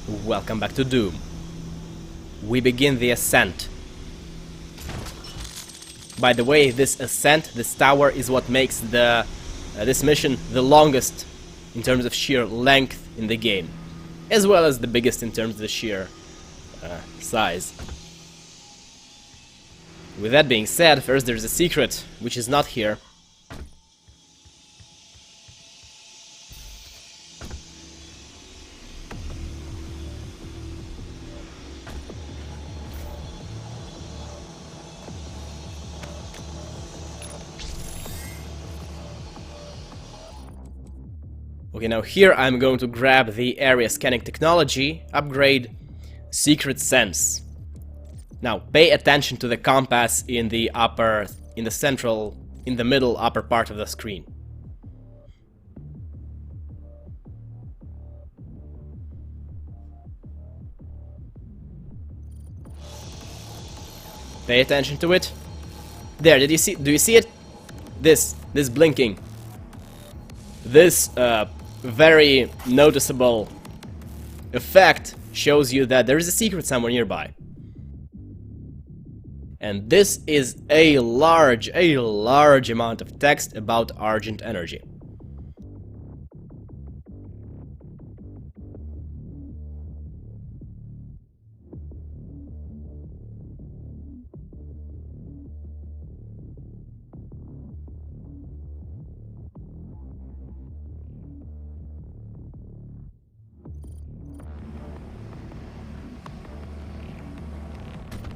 Welcome back to Doom. We begin the ascent. By the way, this ascent, this tower, is what makes this mission the longest in terms of sheer length in the game, as well as the biggest in terms of the sheer size. With that being said, first there's a secret, which is not here. Okay, now here I'm going to grab the area scanning technology, upgrade Secret Sense. Now, pay attention to the compass in the middle upper part of the screen. Pay attention to it. There, do you see it? This blinking. This very noticeable effect shows you that there is a secret somewhere nearby. And this is a large amount of text about Argent Energy.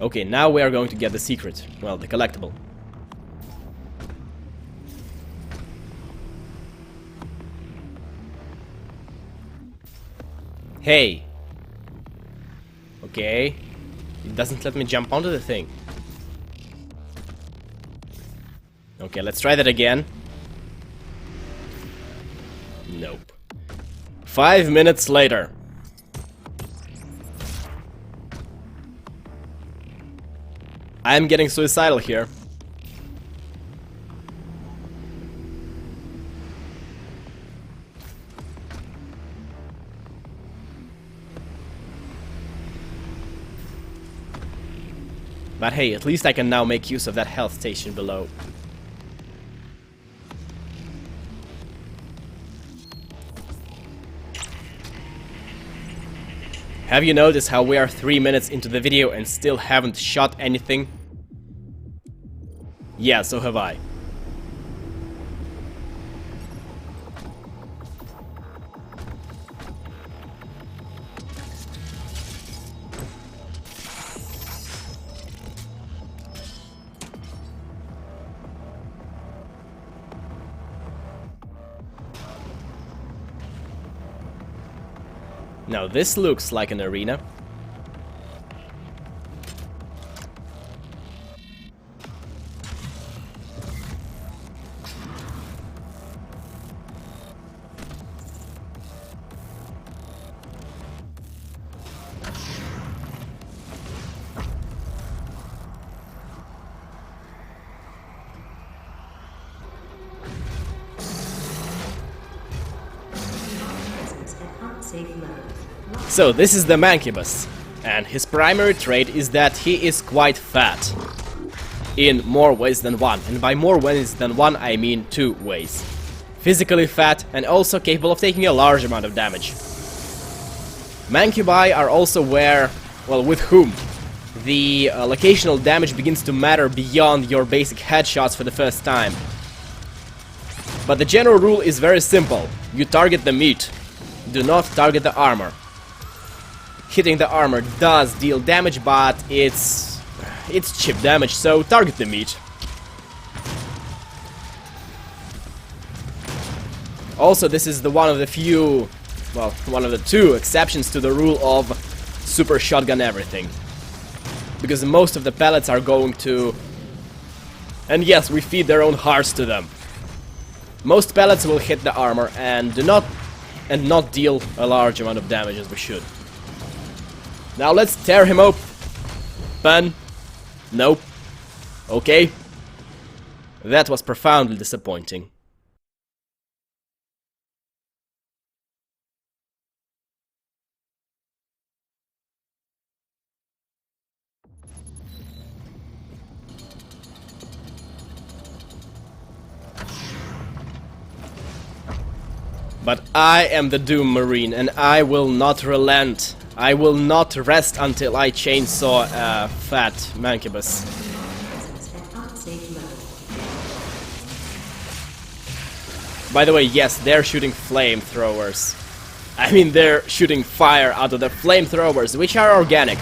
Okay, now we are going to get the secret. Well, the collectible. Hey! Okay. It doesn't let me jump onto the thing. Okay, let's try that again. Nope. 5 minutes later. I'm getting suicidal here. But hey, at least I can now make use of that health station below. Have you noticed how we are 3 minutes into the video and still haven't shot anything? Yeah, so have I. Now this looks like an arena. So this is the Mancubi, and his primary trait is that he is quite fat. In more ways than one, and by more ways than one I mean 2 ways. Physically fat and also capable of taking a large amount of damage. Mancubi are also with whom the locational damage begins to matter beyond your basic headshots for the first time. But the general rule is very simple. You target the meat. Do not target the armor. Hitting the armor does deal damage, but it's cheap damage, so target the meat. Also, this is one of the 2 exceptions to the rule of super shotgun everything. Because most of the pellets are going to... And yes, we feed their own hearts to them. Most pellets will hit the armor and not deal a large amount of damage as we should. Now let's tear him open. Nope. Okay. That was profoundly disappointing. But I am the Doom Marine, and I will not relent. I will not rest until I chainsaw a fat Mancubus. By the way, yes, they're shooting flamethrowers. I mean, they're shooting fire out of the flamethrowers, which are organic.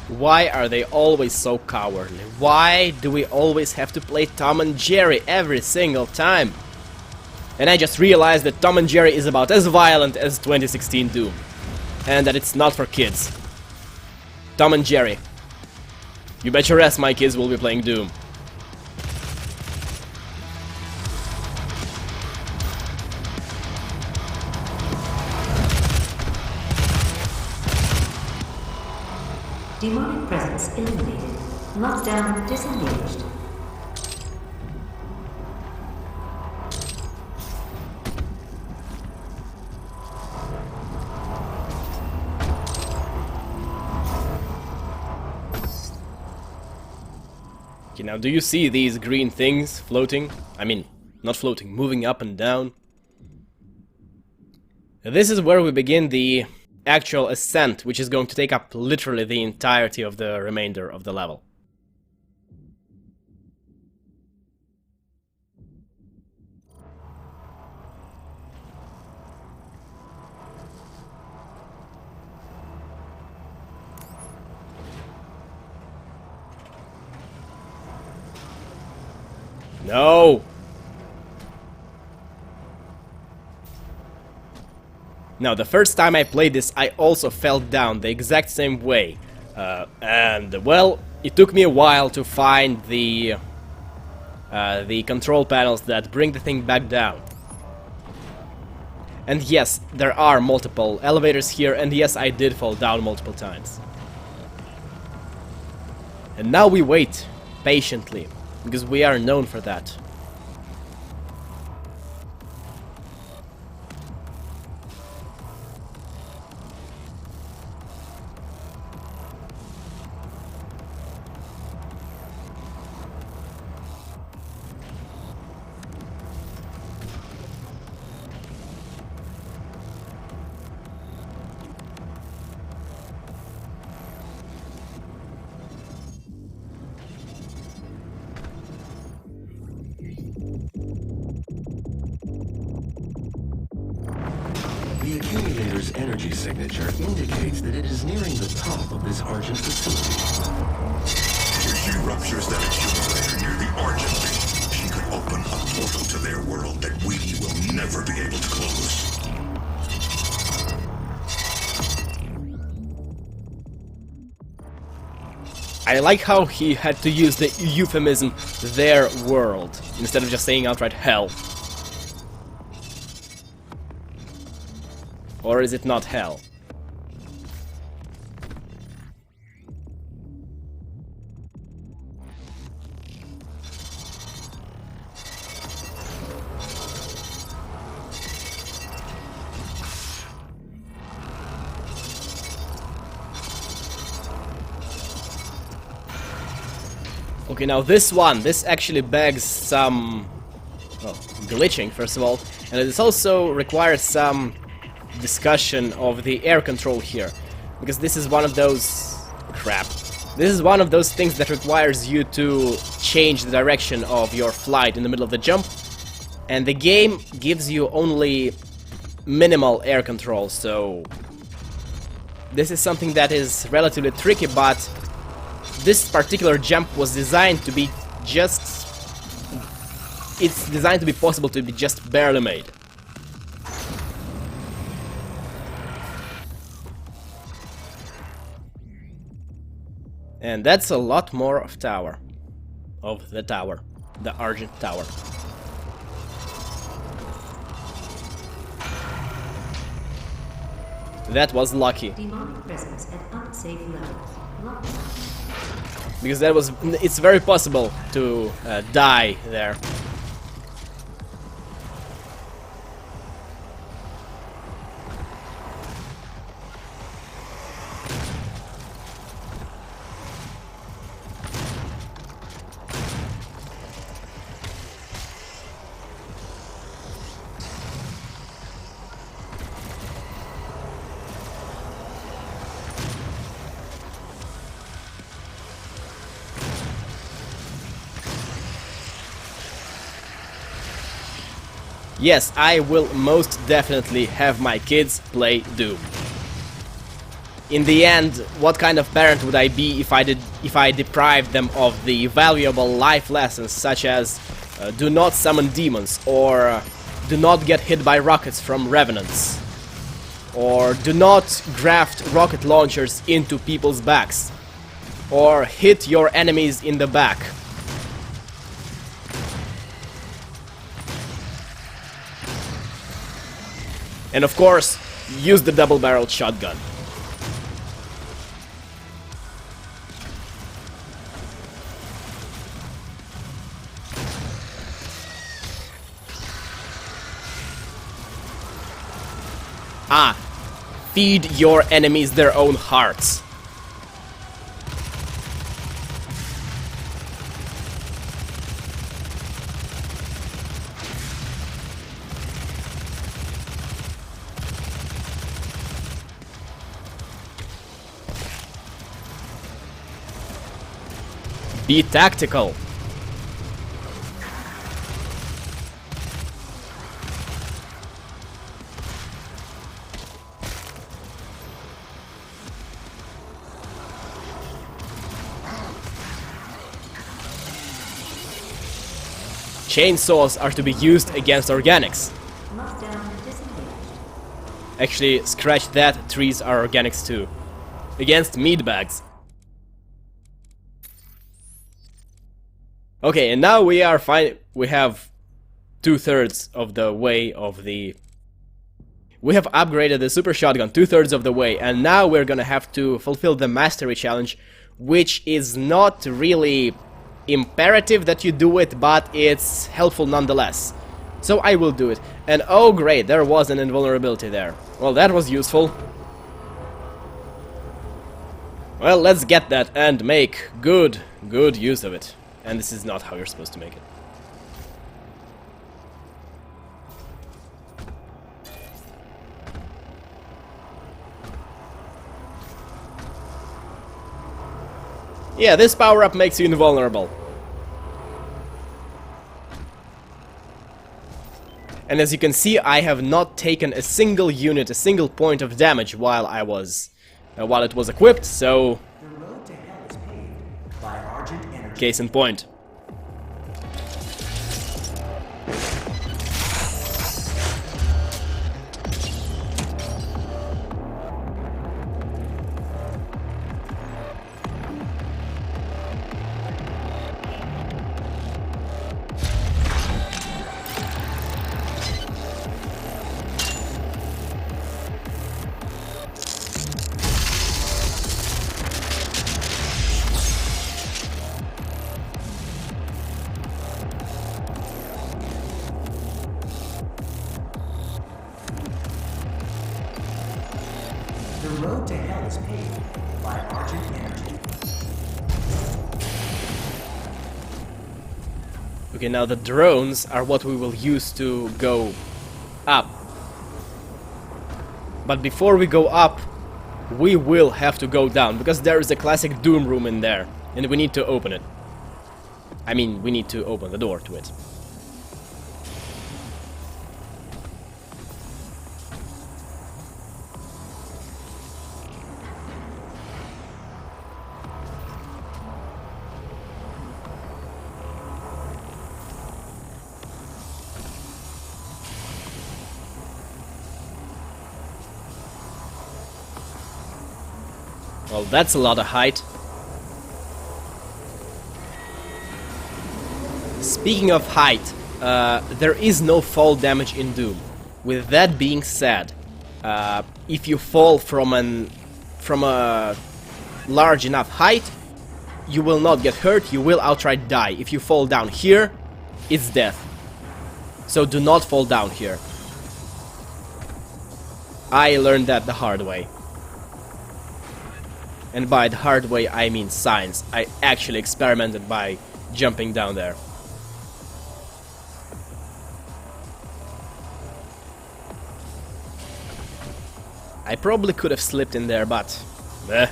Why are they always so cowardly? Why do we always have to play Tom and Jerry every single time? And I just realized that Tom and Jerry is about as violent as 2016 Doom. And that it's not for kids. Tom and Jerry. You bet your ass my kids will be playing Doom. Demonic presence eliminated. Lockdown disengaged. Okay, now do you see these green things floating? I mean, not floating, moving up and down. This is where we begin the actual ascent, which is going to take up literally the entirety of the remainder of the level. No! Now, the first time I played this, I also fell down the exact same way. And, well, it took me a while to find the control panels that bring the thing back down. And yes, there are multiple elevators here, and yes, I did fall down multiple times. And now we wait, patiently, because we are known for that. The accumulator's energy signature indicates that it is nearing the top of this Argent facility. If she ruptures that accumulator near the Argent, she could open a portal to their world that we will never be able to close. I like how he had to use the euphemism, their world, instead of just saying outright hell. Or is it not hell? Okay, now this actually begs some, well, glitching, first of all, and it also requires some discussion of the air control here, because this is one of those... crap. This is one of those things that requires you to change the direction of your flight in the middle of the jump, and the game gives you only minimal air control, so this is something that is relatively tricky, but this particular jump was designed to be just... it's designed to be possible to be just barely made. And that's a lot more of tower. Of the tower. The Argent Tower. That was lucky. Demonic presence at unsafe levels. Lockdown. Because that was... it's very possible to die there. Yes, I will most definitely have my kids play Doom. In the end, what kind of parent would I be if I deprived them of the valuable life lessons such as do not summon demons, or do not get hit by rockets from revenants, or do not graft rocket launchers into people's backs, or hit your enemies in the back. And of course, use the double-barreled shotgun. Ah, feed your enemies their own hearts. Be tactical. Chainsaws are to be used against organics. Lockdown disengaged. Actually, scratch that, trees are organics too. Against meat bags. Okay, and now we are fine. We have 2/3 of the way of the... we have upgraded the super shotgun 2/3 of the way, and now we're gonna have to fulfill the mastery challenge, which is not really imperative that you do it, but it's helpful nonetheless. So I will do it. And oh great, there was an invulnerability there. Well, that was useful. Well, let's get that and make good use of it. And this is not how you're supposed to make it. Yeah, this power-up makes you invulnerable. And as you can see, I have not taken a single unit, a single point of damage while I was... while it was equipped, so... The road to hell is paved by Argent Energy. Case in point. Okay, now the drones are what we will use to go up. But before we go up, we will have to go down, because there is a classic Doom room in there, and we need to open it. I mean, we need to open the door to it. Well, that's a lot of height. Speaking of height, there is no fall damage in Doom. With that being said, if you fall from a large enough height, you will not get hurt, you will outright die. If you fall down here, it's death. So do not fall down here. I learned that the hard way. And by the hard way, I mean science. I actually experimented by jumping down there. I probably could have slipped in there, but... eh.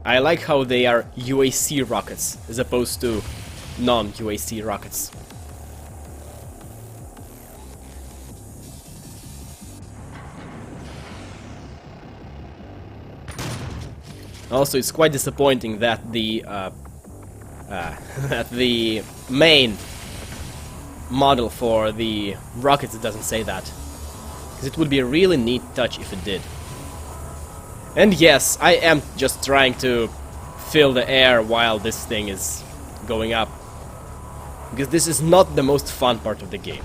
I like how they are UAC rockets as opposed to non-UAC rockets. Also, it's quite disappointing that the that the main model for the rockets doesn't say that, because it would be a really neat touch if it did. And yes, I am just trying to fill the air while this thing is going up, because this is not the most fun part of the game.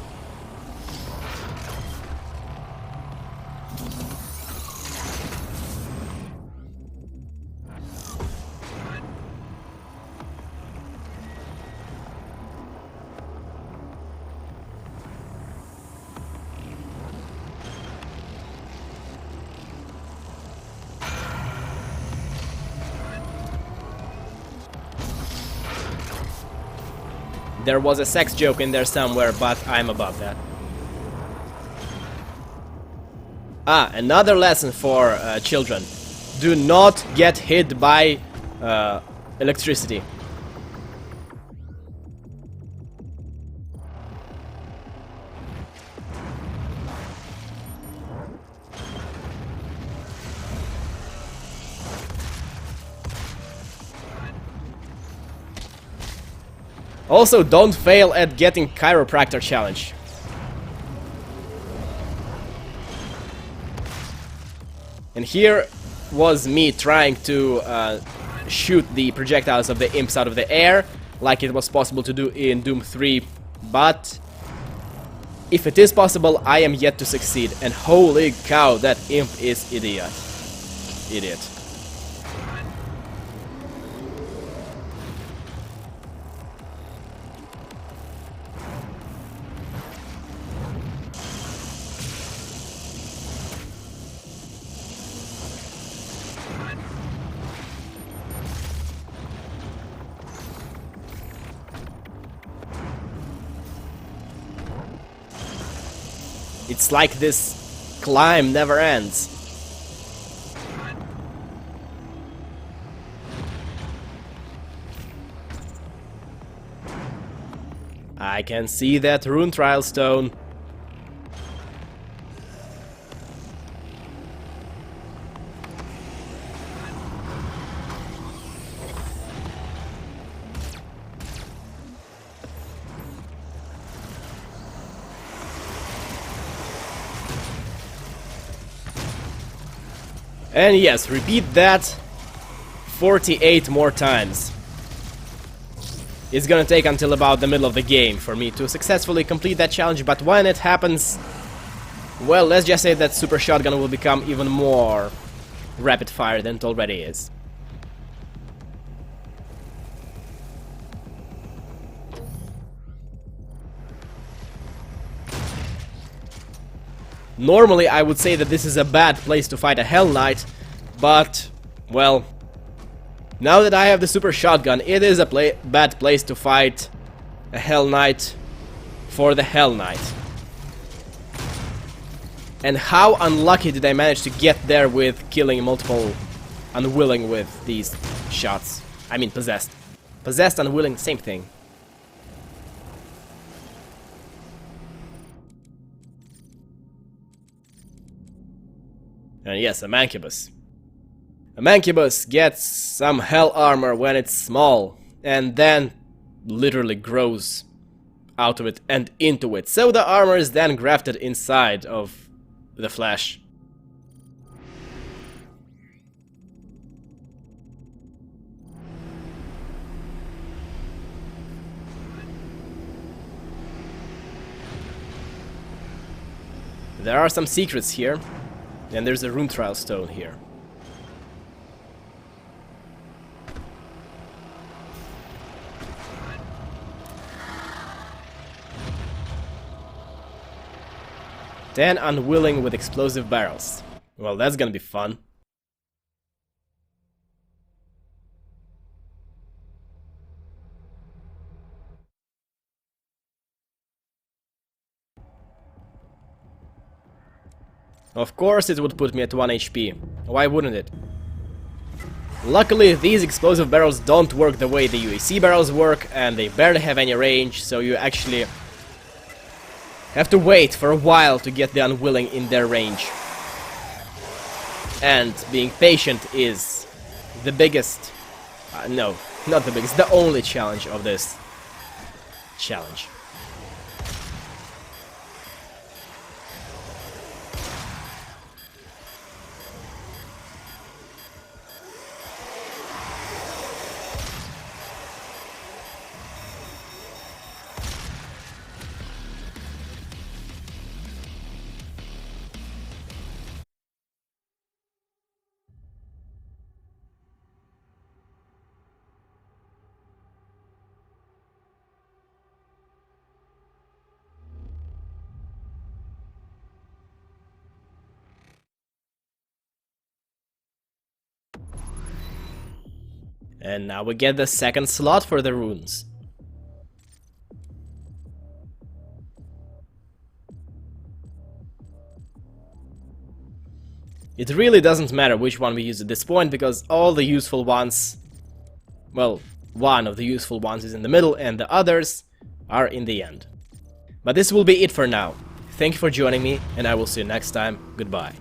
There was a sex joke in there somewhere, but I'm above that. Ah, another lesson for children. Do not get hit by electricity. Also, don't fail at getting chiropractor challenge. And here was me trying to shoot the projectiles of the imps out of the air, like it was possible to do in Doom 3, but if it is possible, I am yet to succeed. And holy cow, that imp is idiot. It's like this climb never ends. I can see that rune trial stone. And yes, repeat that 48 more times. It's gonna take until about the middle of the game for me to successfully complete that challenge, but when it happens, Well, let's just say that Super Shotgun will become even more rapid fire than it already is. Normally, I would say that this is a bad place to fight a Hell Knight, but, well, now that I have the Super Shotgun, it is a bad place to fight a Hell Knight for the Hell Knight. And how unlucky did I manage to get there with killing multiple Unwilling with these shots? I mean, Possessed. Possessed, Unwilling, same thing. And yes, a Mancubus. A Mancubus gets some hell armor when it's small, and then literally grows out of it and into it. So the armor is then grafted inside of the flesh. There are some secrets here. And there's a rune trial stone here. Then Unwilling with explosive barrels. Well, that's gonna be fun. Of course it would put me at 1 HP. Why wouldn't it? Luckily, these explosive barrels don't work the way the UAC barrels work, and they barely have any range, so you actually have to wait for a while to get the Unwilling in their range. And being patient is the biggest... no, not the biggest, the only challenge of this challenge. And now we get the second slot for the runes. It really doesn't matter which one we use at this point, because all the useful ones... well, one of the useful ones is in the middle, and the others are in the end. But this will be it for now. Thank you for joining me, and I will see you next time. Goodbye.